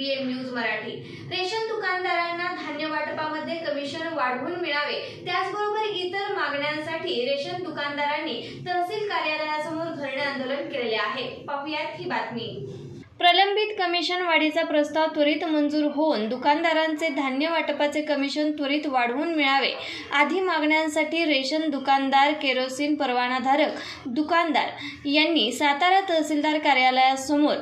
BM news Marathi. Ration दुकानदारांना धान्य वाटपामध्ये commission वाढवून मिळावे, त्याचबरोबर इतर मागण्यांसाठी रेशन दुकानदारांनी तहसील कार्यालयासमोर धरणे आंदोलन केले आहे। पाहूयात ही बातमी। प्रलंबित कमिशन वाढीचा प्रस्ताव त्वरित मंजूर होऊन दुकानदारांचे धान्य वाटपाचे कमिशन त्वरित वाढवून मिळावे, आदी मागण्यांसाठी रेशन दुकानदार, केरोसिन परवानाधारक दुकानदार यांनी सातारा तहसीलदार कार्यालयासमोर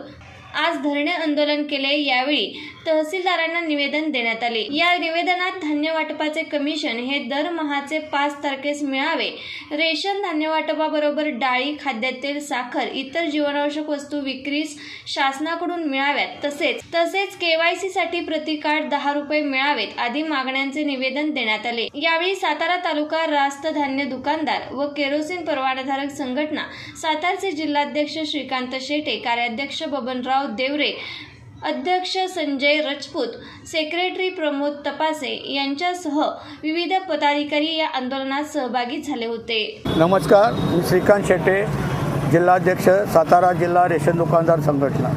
आज धरणे आंदोलन केले। यावेळी तहसीलदारांना निवेदन देण्यात आले। या निवेदनात धान्य वाटपाचे कमिशन हे दरमहाचे 5 तारखेस मिळावे, रेशन धान्य वाटपाबरोबर डाळी, खाद्यतेल, साखर, इतर जीवनावश्यक वस्तू विक्रीस शासनाकडून मिळाव्यात, तसेच KYC साठी प्रति कार्ड 10 रुपये मिळावेत, आदी मागण्यांचे निवेदन देण्यात आले। यावेळी सातारा तालुका रास्त धान्य दुकानदार व केरोसिन परवानाधारक संघटना सातारचे जिल्हाध्यक्ष श्रीकांत शेटे, कार्याध्यक्ष बबनराव देवरे, अध्यक्ष संजय राजपूत, सेक्रेटरी प्रमोद तपासे यांच्यासह विविध पदाधिकारी या आंदोलनात सहभागी झाले होते। नमस्कार, मी श्रीकांत शेटे, जिल्हाध्यक्ष सातारा जिल्हा रेशन दुकानदार संघटना।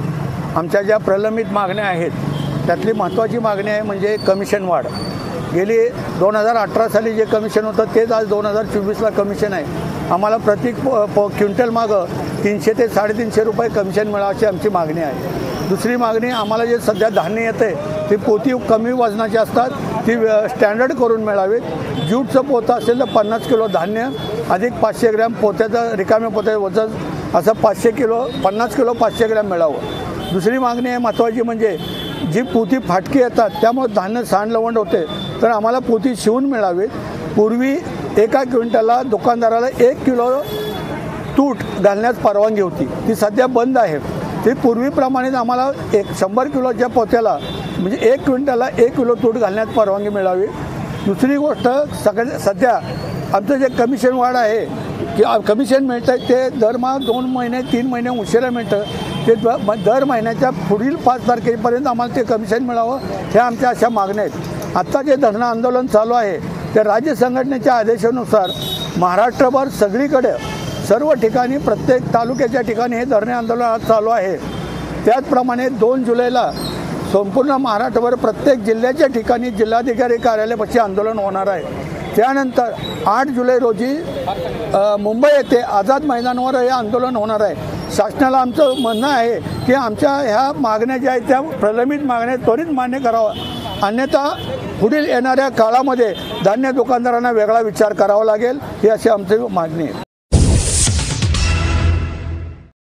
आमच्या ज्या प्रलंबित मागण्या आहेत त्यातली महत्त्वाची मागणी आहे म्हणजे कमिशन वाढ। गेली 2018 साली जे कमिशन होतं तेच आज 2024ला कमिशन आहे। आम्हाला प्रति क्विंटल मागं 300 ते 350 रुपये कमिशन मिळावयाची आमची मागणी आहे। दुसरी मागणी, आम्हाला जे सध्या धान्य येते ती पोती कमी वजनाची असतात, ती स्टँडर्ड करून मिळावीत। ज्यूटचं पोतं असेल तर 50 किलो धान्य अधिक 500 ग्रॅम पोत्याचं रिकाम्या पोत्याचं वजन असं 500 किलो 50 किलो 500 ग्रॅम मिळावं। दुसरी मागणी आहे महत्त्वाची म्हणजे जी पोती फाटकी येतात त्यामुळे धान्य सांडलवंड होते, तर आम्हाला पोती शिवून मिळावीत। पूर्वी एका क्विंटलला दुकानदाराला 1 किलो तूट घालण्यास परवानगी होती, ती सध्या बंद आहे। ती पूर्वीप्रमाणे आम्हाला 100 किलोच्या पोत्याला म्हणजे 1 क्विंटलला 1 किलो तूट घालण्यास परवानगी मिळावी। दुसरी गोष्ट, सध्या आमचं जे कमिशन वाढ आहे की कमिशन मिळतं आहे ते दरमहा 2 महिने 3 महिने उशिरा मिळतं, ते दर महिन्याच्या पुढील 5 तारखेपर्यंत आम्हाला ते कमिशन मिळावं, ह्या आमच्या अशा मागण्या आहेत। आत्ता जे धरणं आंदोलन चालू आहे त्या राज्य संघटनेच्या आदेशानुसार महाराष्ट्रभर सगळीकडे सर्व ठिकाणी प्रत्येक तालुक्याच्या ठिकाणी हे धरणे आंदोलन चालू आहे। त्याचप्रमाणे 2 जुलैला संपूर्ण महाराष्ट्रभर प्रत्येक जिल्ह्याच्या ठिकाणी जिल्हाधिकारी कार्यालयापाशी आंदोलन होणार आहे। त्यानंतर 8 जुलै रोजी मुंबई येथे आझाद मैदानावर हे आंदोलन होणार आहे। शासनाला आमचं म्हणणं आहे की आमच्या ह्या मागण्या ज्या आहेत त्या प्रलंबित मागण्या त्वरित मान्य करावा, अन्यथा पुढील येणाऱ्या काळामध्ये धान्य दुकानदारांना वेगळा विचार करावा लागेल, ही अशी आमची मागणी आहे।